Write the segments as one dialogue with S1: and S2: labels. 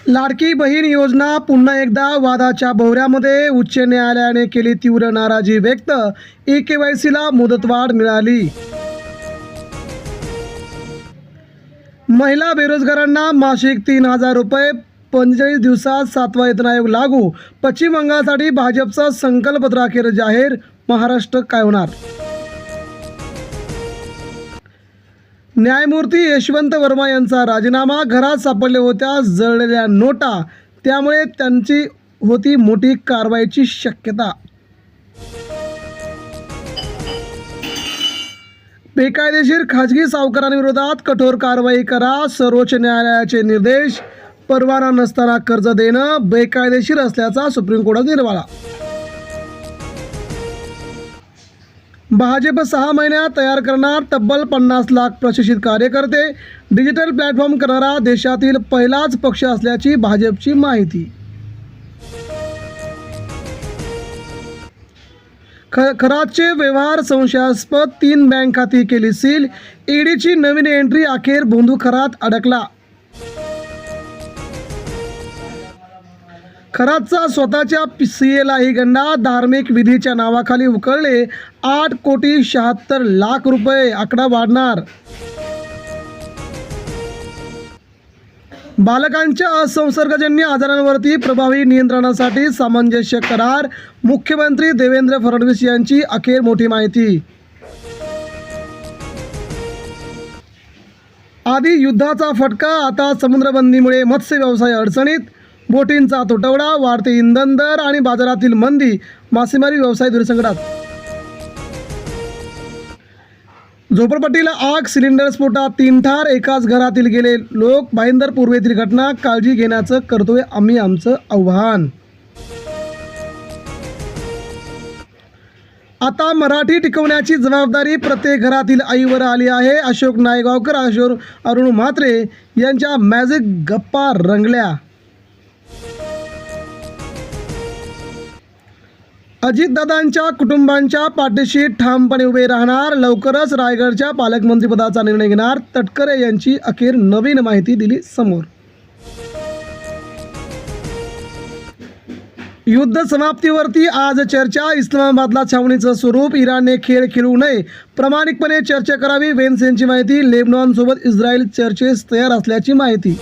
S1: लाडकी बहीण योजना पुन्हा एकदा वादाच्या भोवऱ्यामध्ये. उच्च न्यायालयाने केली तीव्र नाराजी व्यक्त. ई-केवायसीला मुदतवाढ मिळाली. महिला बेरोजगारांना मासिक 3,000 रुपये. 45 दिवसात 7वा वेतन आयोग लागू. पश्चिम बंगालसाठी भाजपचं संकल्पपत्र अखेर जाहीर. महाराष्ट्र काय होणार? न्यायमूर्ती यशवंत वर्मा यांचा राजीनामा. घरात सापडल्या होत्या जळलेल्या नोटा, त्यामुळे त्यांची होती मोठी कारवाईची शक्यता. बेकायदेशीर खाजगी सावकारांविरोधात कठोर कारवाई करा. सर्वोच्च न्यायालयाचे निर्देश. परवाना नसताना कर्ज देणं बेकायदेशीर असल्याचा सुप्रीम कोर्टाचा निर्वाळा. भाजप 6 महिन्यात तयार करणार तब्बल 50 लाख प्रशिक्षित कार्यकर्ते. डिजिटल प्लॅटफॉर्म करणारा देशातील पहिलाच पक्ष असल्याची भाजपची माहिती. खरातचे व्यवहार संशयास्पद. 3 बँक खाती केली सील. ईडीची नवीन एंट्री. अखेर भोंदू खरात अडकला. खरातचा स्वतःच्या सीएलाही गंडा. धार्मिक विधीच्या नावाखाली उकळले 8,76,00,000 रुपये. आकडा वाढणार. बालकांच्या असंसर्गजन्य आजारांवरती प्रभावी नियंत्रणासाठी सामंजस्य करार. मुख्यमंत्री देवेंद्र फडणवीस यांची अखेर मोठी माहिती. आधी युद्धाचा फटका, आता समुद्रबंदीमुळे मत्स्य व्यवसाय अडचणीत. बोटींचा तुटवडा, वाढते इंधन दर आणि बाजारातील मंदी. मासेमारी व्यवसाय धुरसंकटात. झोपडपट्टीला आग, सिलेंडर स्फोटात 3 ठार. एकाच घरातील गेले लोक. भाईंदर पूर्वेतील घटना. काळजी घेण्याचं करतोय आम्ही आमचं आव्हान. आता मराठी टिकवण्याची जबाबदारी प्रत्येक घरातील आईवर आली आहे. अशोक नायगावकर, अरुण म्हात्रे यांच्या मॅजिक गप्पा रंगल्या. अजितदादांच्या कुटुंबांच्या पाठीशी ठामपणे उभे राहणार. लवकरच रायगडच्या पालकमंत्रीपदाचा निर्णय घेणार. तटकरे यांची अखेर नवीन माहिती दिली समोर. युद्ध समाप्तीवरती आज चर्चा. इस्लामाबादला छावणीचं स्वरूप. इराणने खेळ खेळू नये, प्रामाणिकपणे चर्चा करावी. वेन्स यांची माहिती. लेबनॉनसोबत इस्रायल चर्चेस तयार असल्याची माहिती.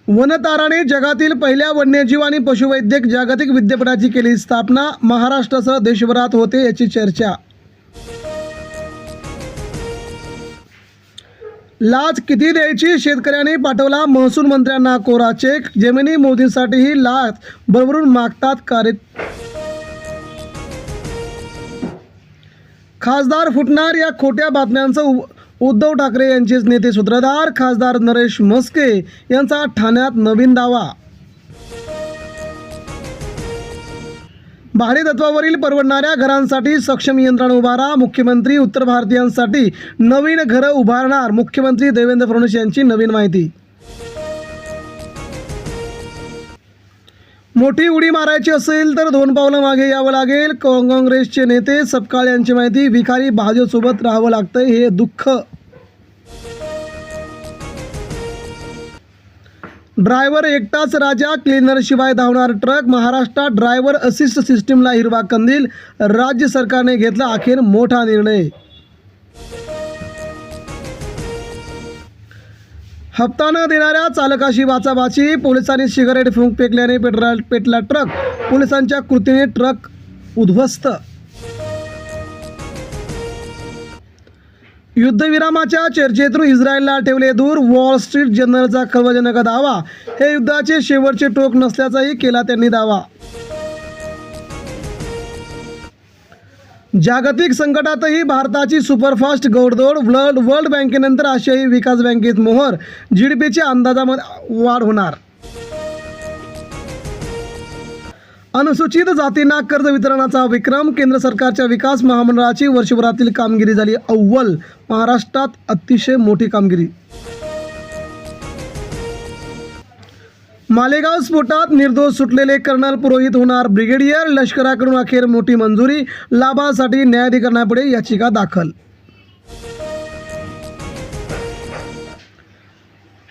S1: वनताराने जगातील पहिल्या वन्यजीव आणि पशुवैद्यक जागतिक विद्यापीठाची केली स्थापना. महाराष्ट्रासह देशभरात होते याची चर्चा. लाच किती द्यायची? शेतकऱ्यांनी पाठवला महसूल मंत्र्यांना कोरा चेक. जेमिनी मोदींसाठीही लाच भरभरून मागतात खासदार फुटणार. या खोट्या बातम्यांचं उद्धव ठाकरे यांचेच नेते सूत्रधार. खासदार नरेश म्हस्के यांचा ठाण्यात नवीन दावा. भाडेतत्वावरील परवडणाऱ्या घरांसाठी सक्षम यंत्रणा उभारा. मुख्यमंत्री उत्तर भारतीयांसाठी नवीन घरं उभारणार. मुख्यमंत्री देवेंद्र फडणवीस यांची नवीन माहिती. मोठी उडी मारायची असेल तर 2 पावलं मागे यावं लागेल. काँग्रेसचे नेते सपकाळ यांची माहिती. भिकारी भाजपसोबत राहावं लागतंय, हे दुःख. ड्रायव्हर एकटाच राजा, क्लीनरशिवाय धावणार ट्रक. महाराष्ट्रात ड्रायव्हर असिस्ट सिस्टीमला हिरवा कंदील. राज्य सरकारने घेतला अखेर मोठा निर्णय. हप्ता न देणाऱ्या चालकाशी वाचावाची. पोलिसांनी सिगारेट फेकल्याने पेटला ट्रक. पोलिसांच्या कृतीने ट्रक उद्ध्वस्त. युद्धविरामाच्या चर्चेतून इस्रायलला ठेवले दूर. वॉल स्ट्रीट जर्नलचा खळबळजनक दावा. हे युद्धाचे शेवटचे टोक नसल्याचाही केला त्यांनी दावा. जागतिक संकटातही भारताची सुपरफास्ट घोडदौड. वर्ल्ड बँकेनंतर आशियाई विकास बँकेत मोहर. जीडीपीच्या अंदाजामध्ये वाढ होणार. अनुसूचित जातींना कर्ज वितरणाचा विक्रम. केंद्र सरकारच्या विकास महामंडळाची वर्षभरातील कामगिरी झाली अव्वल. महाराष्ट्रात अतिशय मोठी कामगिरी. मालेगाव स्फोटात निर्दोष सुटलेले कर्नल पुरोहित होणार ब्रिगेडियर. लष्कराकडून अखेर मोठी मंजुरी. लाभासाठी न्यायाधिकरणापुढे याचिका दाखल.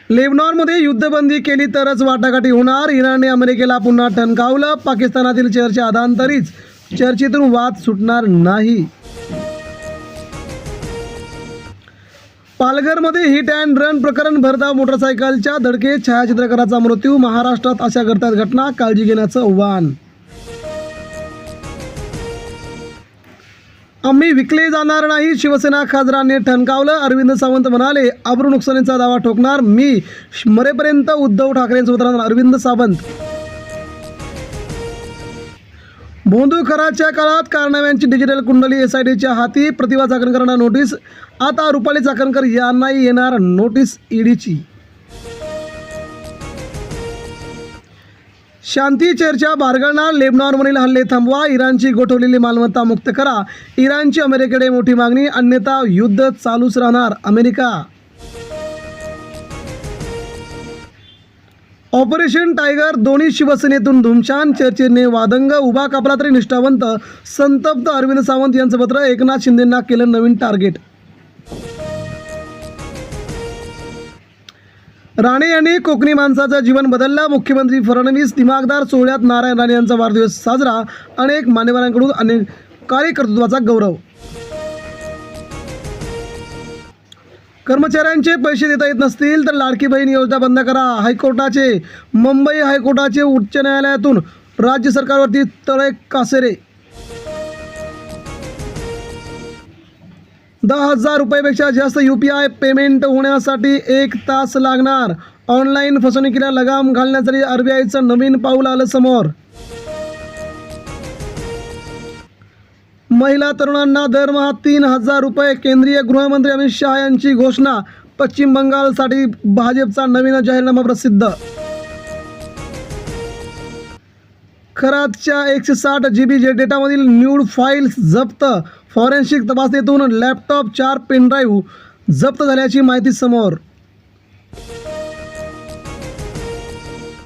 S1: लेबनॉनमध्ये युद्धबंदी केली तरच वाटाघाटी होणार. इराणने अमेरिकेला पुन्हा ठणकावलं. पाकिस्तानातील चर्चा अधांतरीच, चर्चेतून वाद सुटणार नाही. पालघरमध्ये हिट अँड रन प्रकरण, भरधाव मोटरसायकलच्या धडकेत छायाचित्रकाराचा मृत्यू. महाराष्ट्रात अशा घडतात घटना, काळजी घेण्याचं आव्हान. आम्ही विकले जाणार नाही, शिवसेना खासदारांनी ठणकावलं. अरविंद सावंत म्हणाले, अब्रू नुकसानीचा दावा ठोकणार मी, मरेपर्यंत उद्धव ठाकरेंसोबत राहणार. अरविंद सावंत. भोंदू खराच्या काळात कारनाम्यांची डिजिटल कुंडली एसआयटीच्या हाती. प्रतिभा चाकणकरांना नोटीस. आता रुपाली चाकणकर यांनाही येणार नोटीस ईडीची. शांती चर्चा बारगळणार. लेबनॉनवरील हल्ले थांबवा. इराणची गोठवलेली मालमत्ता मुक्त करा. इराणची अमेरिकेकडे मोठी मागणी. अन्यथा युद्ध चालूच राहणार. अमेरिका. ऑपरेशन टायगर, दोन्ही शिवसेनेतून धुमशान. चर्चेने वादंग. उभा कापला तरी निष्ठावंत. संतप्त अरविंद सावंत यांचं पत्र. एकनाथ शिंदेंना केलं नवीन टार्गेट. राणे यांनी कोकणी माणसाचं जीवन बदललं. मुख्यमंत्री फडणवीस. दिमागदार सोहळ्यात नारायण राणे यांचा वाढदिवस साजरा. अनेक मान्यवरांकडून अनेक कार्यकर्तृत्वाचा गौरव. कर्मचाऱ्यांचे पैसे देता येत नसतील तर लाडकी बहीण योजना बंद करा. हायकोर्टाचे. मुंबई हायकोर्टाचे उच्च न्यायालयातून राज्य सरकारवरती तळे कासेरे. 10,000 रुपयापेक्षा जास्त UPI पेमेंट होण्यासाठी 1 तास लागणार. ऑनलाईन फसवणुकीला लगाम घालण्यासाठी RBIचं नवीन पाऊल आलं समोर. महिला तरुणांना दरमहा 3,000 रुपये. केंद्रीय गृहमंत्री अमित शहा यांची घोषणा. पश्चिम बंगालसाठी भाजपचा नवीन जाहीरनामा प्रसिद्ध. खरातच्या 160 GB डेटामधील न्यूड फाईल्स जप्त. फॉरेन्सिक तपासणीतून लॅपटॉप, 4 पेनड्राईव्ह जप्त झाल्याची माहिती समोर.